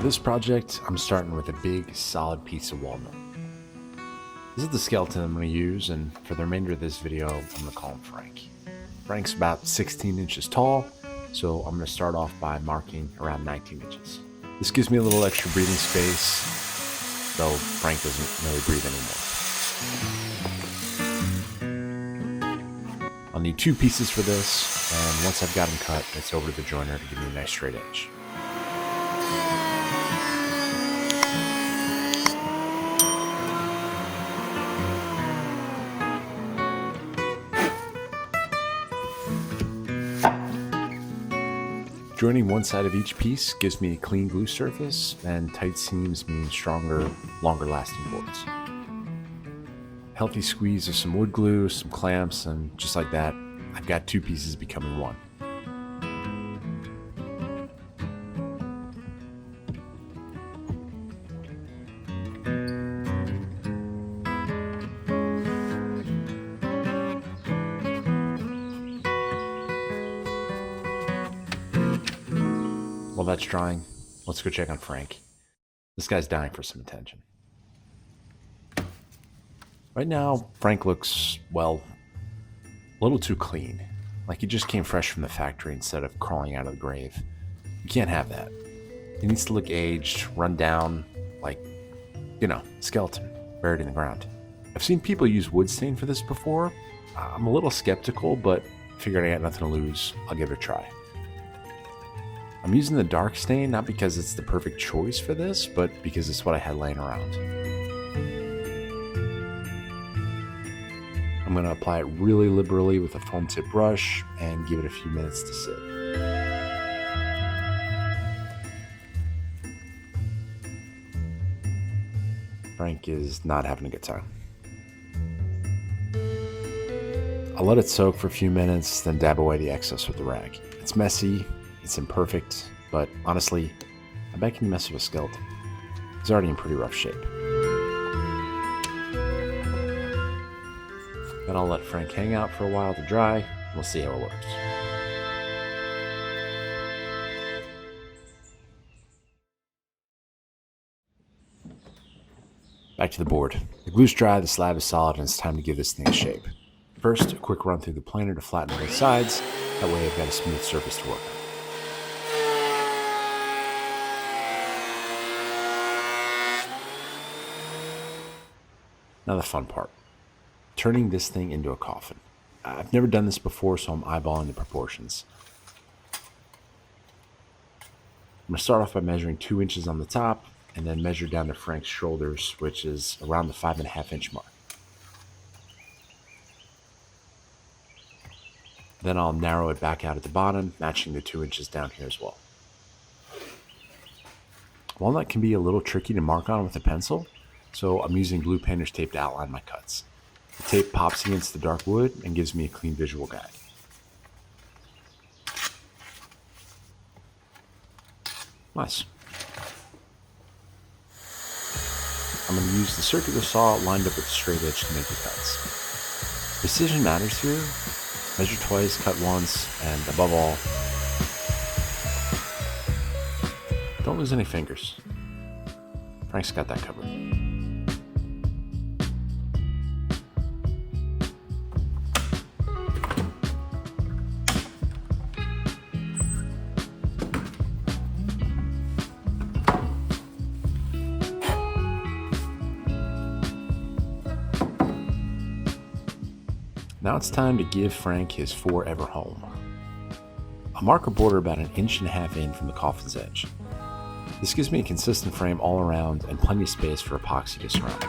this project, I'm starting with a big, solid piece of walnut. This is the skeleton I'm going to use, and for the remainder of this video, I'm going to call him Frank. Frank's about 16 inches tall, so I'm going to start off by marking around 19 inches. This gives me a little extra breathing space, though Frank doesn't really breathe anymore. I'll need 2 pieces for this, and once I've got them cut, it's over to the joiner to give me a nice straight edge. Joining one side of each piece gives me a clean glue surface, and tight seams mean stronger, longer lasting boards. Healthy squeeze of some wood glue, some clamps, and just like that, I've got 2 pieces becoming one. While that's drying, let's go check on Frank. This guy's dying for some attention. Right now, Frank looks, well, a little too clean. Like he just came fresh from the factory instead of crawling out of the grave. You can't have that. He needs to look aged, run down, like, skeleton buried in the ground. I've seen people use wood stain for this before. I'm a little skeptical, but figured I got nothing to lose. I'll give it a try. I'm using the dark stain not because it's the perfect choice for this, but because it's what I had laying around. I'm going to apply it really liberally with a foam tip brush and give it a few minutes to sit. Frank is not having a good time. I'll let it soak for a few minutes, then dab away the excess with the rag. It's messy. It's imperfect, but honestly, I bet can mess with a skeleton. He's already in pretty rough shape. Then I'll let Frank hang out for a while to dry, and we'll see how it works. Back to the board. The glue's dry, the slab is solid, and it's time to give this thing a shape. First, a quick run through the planer to flatten both sides. That way I've got a smooth surface to work on. Now the fun part, turning this thing into a coffin. I've never done this before, so I'm eyeballing the proportions. I'm going to start off by measuring 2 inches on the top, and then measure down to Frank's shoulders, which is around the 5.5 inch mark. Then I'll narrow it back out at the bottom, matching the 2 inches down here as well. Walnut can be a little tricky to mark on with a pencil, so I'm using glue painter's tape to outline my cuts. The tape pops against the dark wood and gives me a clean visual guide. Nice. I'm going to use the circular saw lined up with a straight edge to make the cuts. Precision matters here. Measure twice, cut once, and above all, don't lose any fingers. Frank's got that covered. Now it's time to give Frank his forever home. I'll mark a border about 1.5 inches in from the coffin's edge. This gives me a consistent frame all around and plenty of space for epoxy to surround it.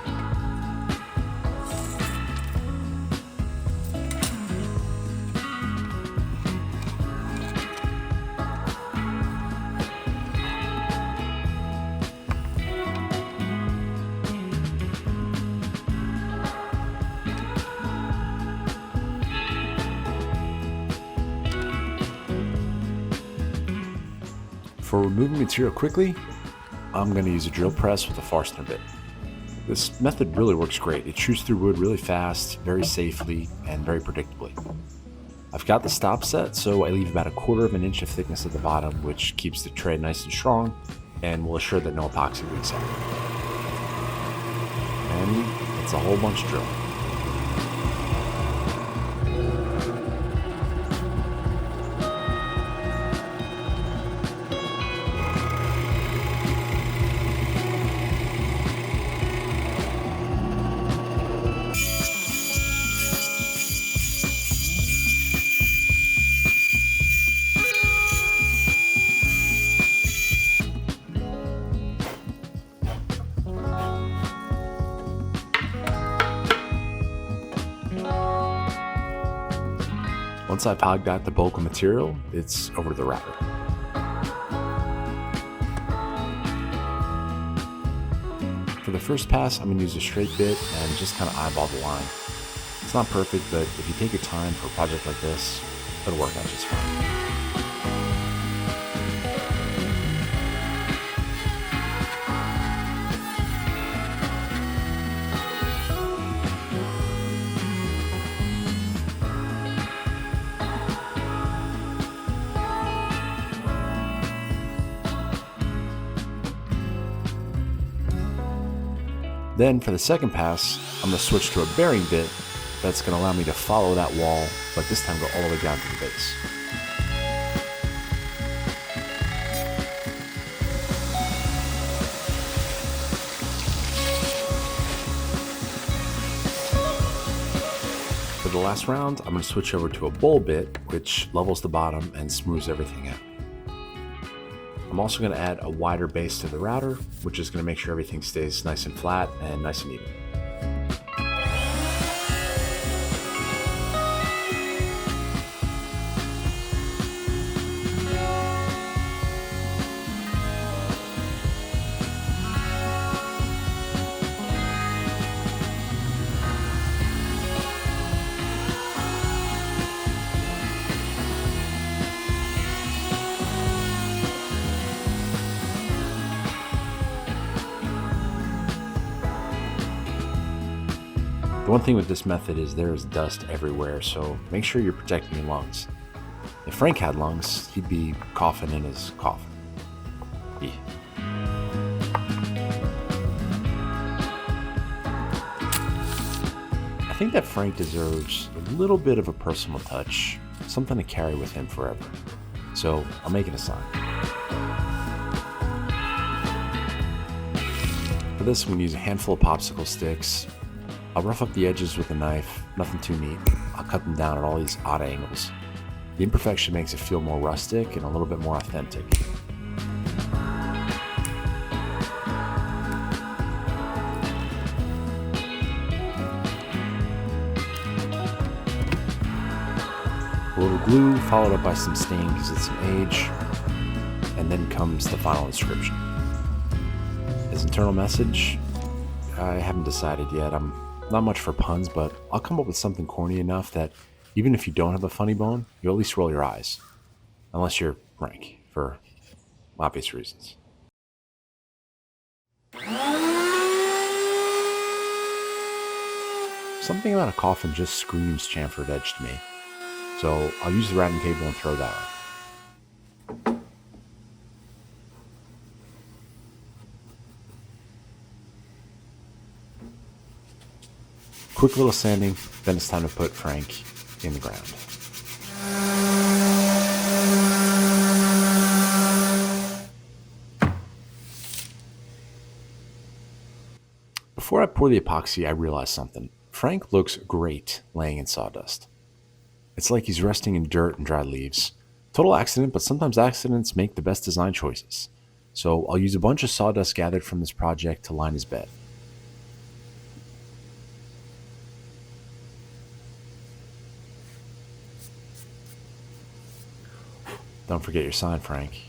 For removing material quickly, I'm going to use a drill press with a Forstner bit. This method really works great. It chews through wood really fast, very safely, and very predictably. I've got the stop set, so I leave about 1/4 inch of thickness at the bottom, which keeps the tray nice and strong, and will assure that no epoxy leaks out. And it's a whole bunch of drilling. Once I've hogged out the bulk of material, it's over to the router. For the first pass, I'm going to use a straight bit and just kind of eyeball the line. It's not perfect, but if you take your time for a project like this, it'll work out just fine. Then for the second pass, I'm going to switch to a bearing bit that's going to allow me to follow that wall, but this time go all the way down to the base. For the last round, I'm going to switch over to a bowl bit, which levels the bottom and smooths everything out. I'm also going to add a wider base to the router, which is going to make sure everything stays nice and flat and nice and even. The one thing with this method is there is dust everywhere, so make sure you're protecting your lungs. If Frank had lungs, he'd be coughing in his coffin. Yeah. I think that Frank deserves a little bit of a personal touch, something to carry with him forever. So I'll make it a sign. For this, I'm going to use a handful of popsicle sticks. I'll rough up the edges with a knife, nothing too neat. I'll cut them down at all these odd angles. The imperfection makes it feel more rustic and a little bit more authentic. A little glue, followed up by some stain because it's an age, and then comes the final inscription. His internal message, I haven't decided yet. I'm not much for puns, but I'll come up with something corny enough that even if you don't have a funny bone, you'll at least roll your eyes. Unless you're Frank, for obvious reasons. Something about a coffin just screams chamfered edge to me. So I'll use the routing table and throw that on. Quick little sanding, then it's time to put Frank in the ground. Before I pour the epoxy, I realized something. Frank looks great laying in sawdust. It's like he's resting in dirt and dry leaves. Total accident, but sometimes accidents make the best design choices. So I'll use a bunch of sawdust gathered from this project to line his bed. Don't forget your sign, Frank.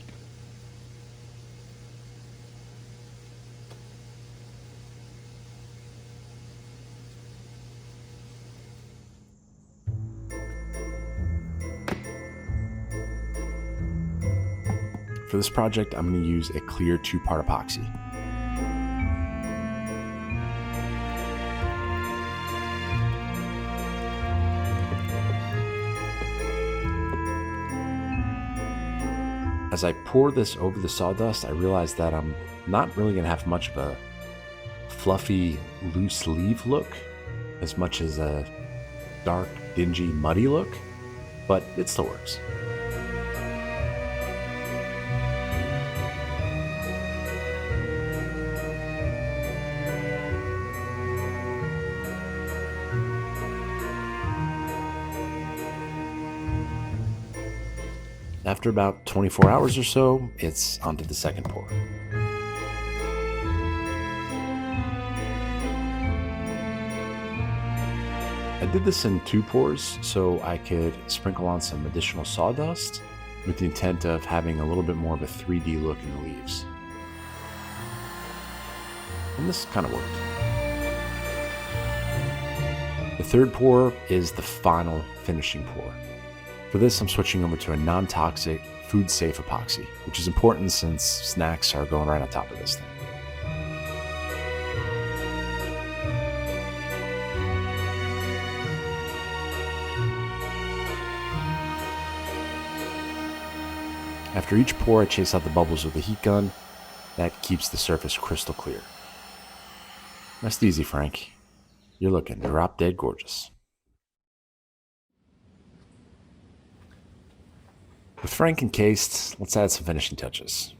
For this project, I'm going to use a clear 2-part epoxy. As I pour this over the sawdust, I realize that I'm not really going to have much of a fluffy, loose leaf look as much as a dark, dingy, muddy look, but it still works. After about 24 hours or so, it's onto the second pour. I did this in 2 pours so I could sprinkle on some additional sawdust with the intent of having a little bit more of a 3D look in the leaves. And this kind of worked. The third pour is the final finishing pour. For this, I'm switching over to a non-toxic, food-safe epoxy, which is important since snacks are going right on top of this thing. After each pour, I chase out the bubbles with a heat gun. That keeps the surface crystal clear. Rest easy, Frank. You're looking drop dead gorgeous. With Frank encased, let's add some finishing touches.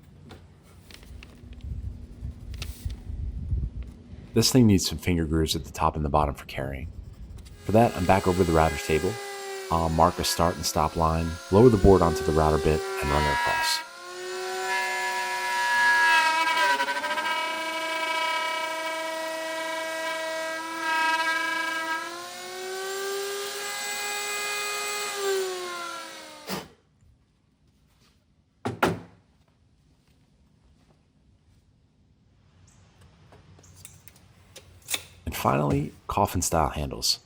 This thing needs some finger grooves at the top and the bottom for carrying. For that, I'm back over the router's table. I'll mark a start and stop line, lower the board onto the router bit, and run it across. And finally, coffin style handles.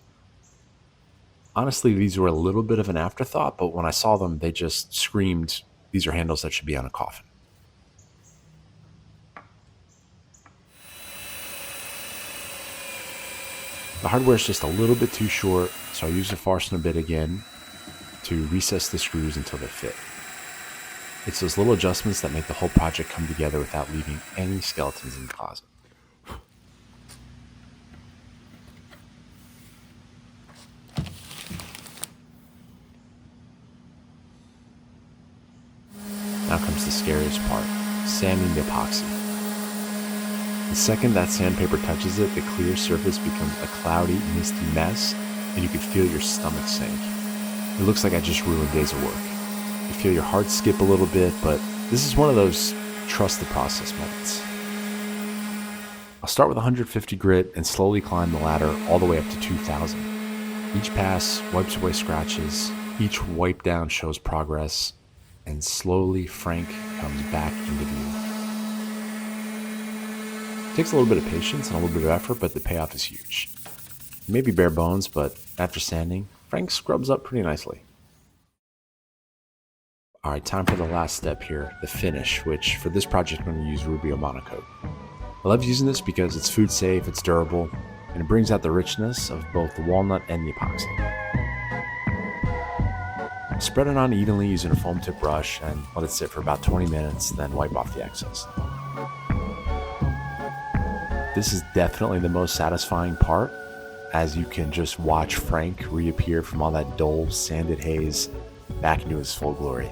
Honestly, these were a little bit of an afterthought, but when I saw them, they just screamed, these are handles that should be on a coffin. The hardware is just a little bit too short, so I use a fastener bit again to recess the screws until they fit. It's those little adjustments that make the whole project come together without leaving any skeletons in the closet. Now comes the scariest part, sanding the epoxy. The second that sandpaper touches it, the clear surface becomes a cloudy, misty mess, and you can feel your stomach sink. It looks like I just ruined days of work. You feel your heart skip a little bit, but this is one of those trust the process moments. I'll start with 150 grit and slowly climb the ladder all the way up to 2,000. Each pass wipes away scratches, each wipe down shows progress, and slowly Frank comes back into view. It takes a little bit of patience and a little bit of effort, but the payoff is huge. It may be bare bones, but after sanding, Frank scrubs up pretty nicely. Alright, time for the last step here, the finish, which for this project I'm going to use Rubio Monocoat. I love using this because it's food safe, it's durable, and it brings out the richness of both the walnut and the epoxy. Spread it on evenly using a foam tip brush and let it sit for about 20 minutes, then wipe off the excess. This is definitely the most satisfying part, as you can just watch Frank reappear from all that dull, sanded haze back into his full glory.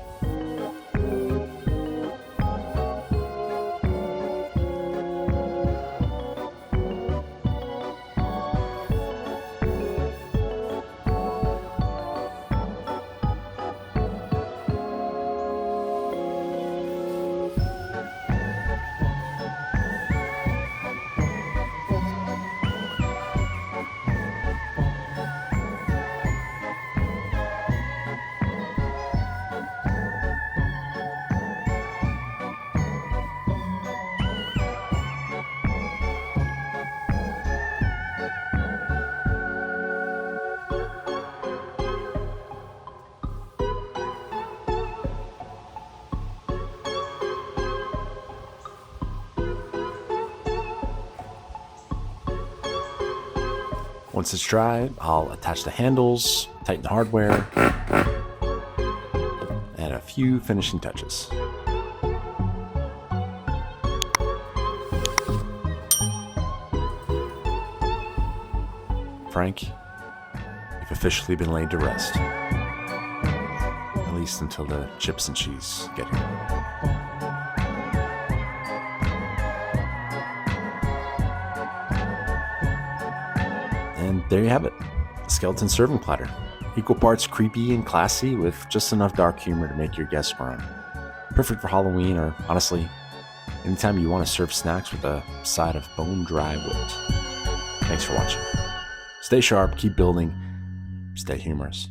Once it's dry, I'll attach the handles, tighten the hardware, and a few finishing touches. Frank, you've officially been laid to rest. At least until the chips and cheese get here. And there you have it. The skeleton serving platter. Equal parts creepy and classy with just enough dark humor to make your guests groan. Perfect for Halloween or, honestly, anytime you want to serve snacks with a side of bone-dry wit. Thanks for watching. Stay sharp, keep building, stay humorous.